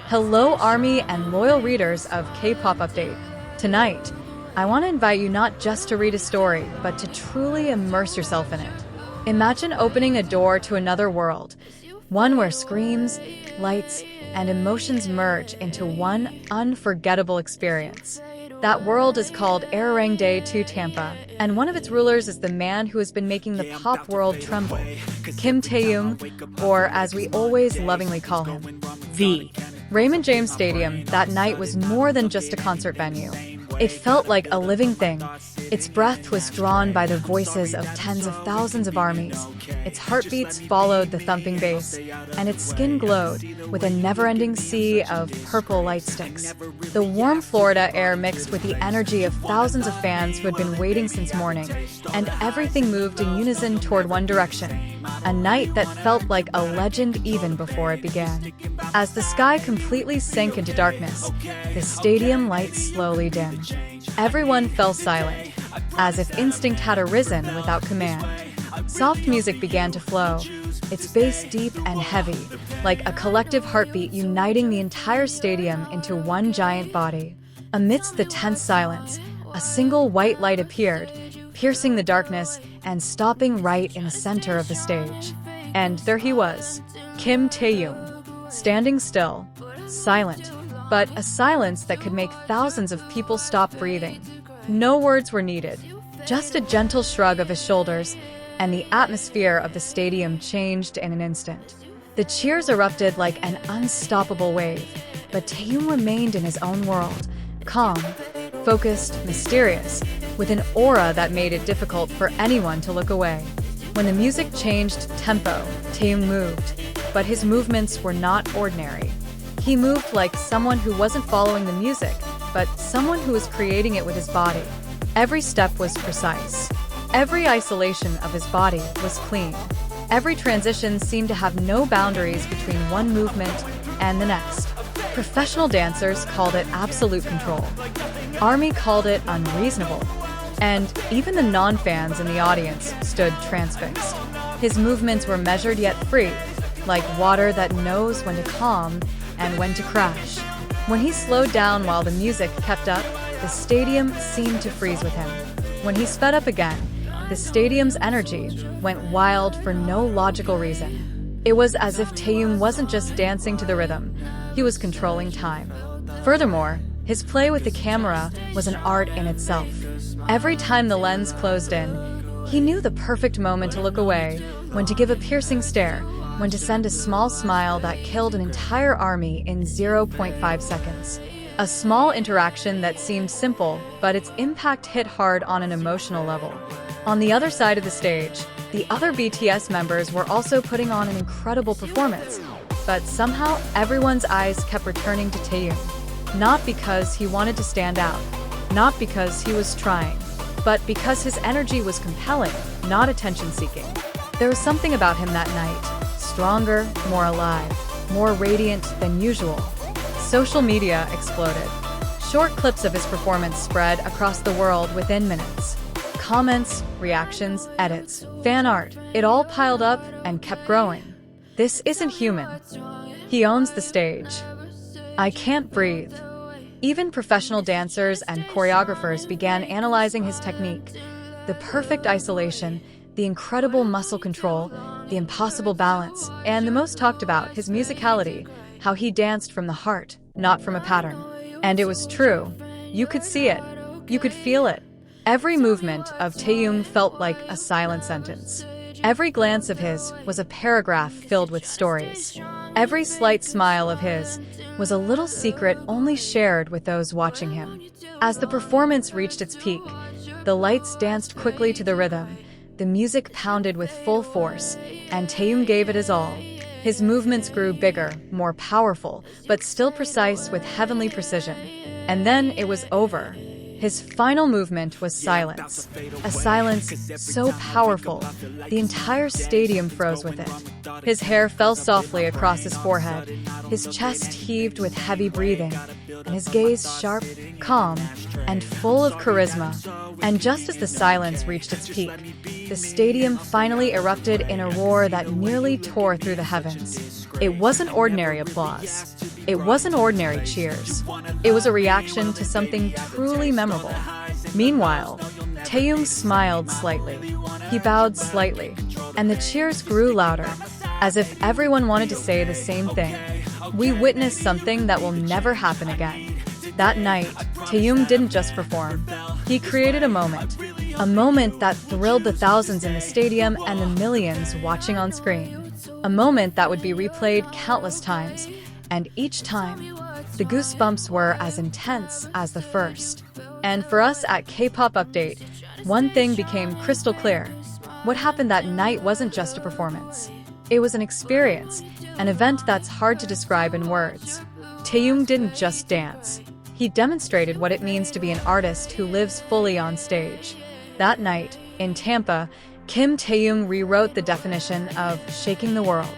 Hello, ARMY and loyal readers of K-pop Update. Tonight, I want to invite you not just to read a story, but to truly immerse yourself in it. Imagine opening a door to another world, one where screams, lights, and emotions merge into one unforgettable experience. That world is called Arirang to Tampa, and one of its rulers is the man who has been making the pop world tremble, Kim Taehyung, or as we always lovingly call him, V. Raymond James Stadium that night was more than just a concert venue. It felt like a living thing. Its breath was drawn by the voices of tens of thousands of armies. Its heartbeats followed the thumping bass, and its skin glowed with a never-ending sea of purple light sticks. The warm Florida air mixed with the energy of thousands of fans who had been waiting since morning, and everything moved in unison toward one direction, a night that felt like a legend even before it began. As the sky completely sank into darkness, the stadium lights slowly dimmed. Everyone fell silent, as if instinct had arisen without command. Soft music began to flow, its bass deep and heavy, like a collective heartbeat uniting the entire stadium into one giant body. Amidst the tense silence, a single white light appeared, piercing the darkness and stopping right in the center of the stage. And there he was, Kim Taehyung, standing still, silent, but a silence that could make thousands of people stop breathing. No words were needed, just a gentle shrug of his shoulders, and the atmosphere of the stadium changed in an instant. The cheers erupted like an unstoppable wave, but Taehyung remained in his own world, calm, focused, mysterious, with an aura that made it difficult for anyone to look away. When the music changed tempo, Taehyung moved, but his movements were not ordinary. He moved like someone who wasn't following the music, but someone who was creating it with his body. Every step was precise. Every isolation of his body was clean. Every transition seemed to have no boundaries between one movement and the next. Professional dancers called it absolute control. ARMY called it unreasonable. And even the non-fans in the audience stood transfixed. His movements were measured yet free, like water that knows when to calm and when to crash. When he slowed down while the music kept up, the stadium seemed to freeze with him. When he sped up again, the stadium's energy went wild for no logical reason. It was as if Taehyung wasn't just dancing to the rhythm, he was controlling time. Furthermore, his play with the camera was an art in itself. Every time the lens closed in, he knew the perfect moment to look away, when to give a piercing stare, when to send a small smile that killed an entire army in 0.5 seconds. A small interaction that seemed simple, but its impact hit hard on an emotional level. On the other side of the stage, the other BTS members were also putting on an incredible performance, but somehow everyone's eyes kept returning to Taehyung. Not because he wanted to stand out, not because he was trying, but because his energy was compelling, not attention-seeking. There was something about him that night. Stronger, more alive, more radiant than usual. Social media exploded. Short clips of his performance spread across the world within minutes. Comments, reactions, edits, fan art, it all piled up and kept growing. This isn't human. He owns the stage. I can't breathe. Even professional dancers and choreographers began analyzing his technique. The perfect isolation, the incredible muscle control, the impossible balance, and the most talked about, his musicality, how he danced from the heart, not from a pattern. And it was true. You could see it. You could feel it. Every movement of Taehyung felt like a silent sentence. Every glance of his was a paragraph filled with stories. Every slight smile of his was a little secret only shared with those watching him. As the performance reached its peak, the lights danced quickly to the rhythm. The music pounded with full force, and Taehyung gave it his all. His movements grew bigger, more powerful, but still precise with heavenly precision. And then it was over. His final movement was silence. A silence so powerful, the entire stadium froze with it. His hair fell softly across his forehead, his chest heaved with heavy breathing, and his gaze sharp, calm, and full of charisma. And just as the silence reached its peak, the stadium finally erupted in a roar that nearly tore through the heavens. It wasn't ordinary applause. It wasn't ordinary cheers. It was a reaction to something truly memorable. Meanwhile, Taeyong smiled slightly. He bowed slightly, and the cheers grew louder, as if everyone wanted to say the same thing. We witnessed something that will never happen again. That night, Taeyong didn't just perform. He created a moment that thrilled the thousands in the stadium and the millions watching on screen. A moment that would be replayed countless times, and each time, the goosebumps were as intense as the first. And for us at K-Pop Update, one thing became crystal clear. What happened that night wasn't just a performance. It was an experience, an event that's hard to describe in words. Taeyong didn't just dance. He demonstrated what it means to be an artist who lives fully on stage. That night, in Tampa, Kim Taeyong rewrote the definition of shaking the world.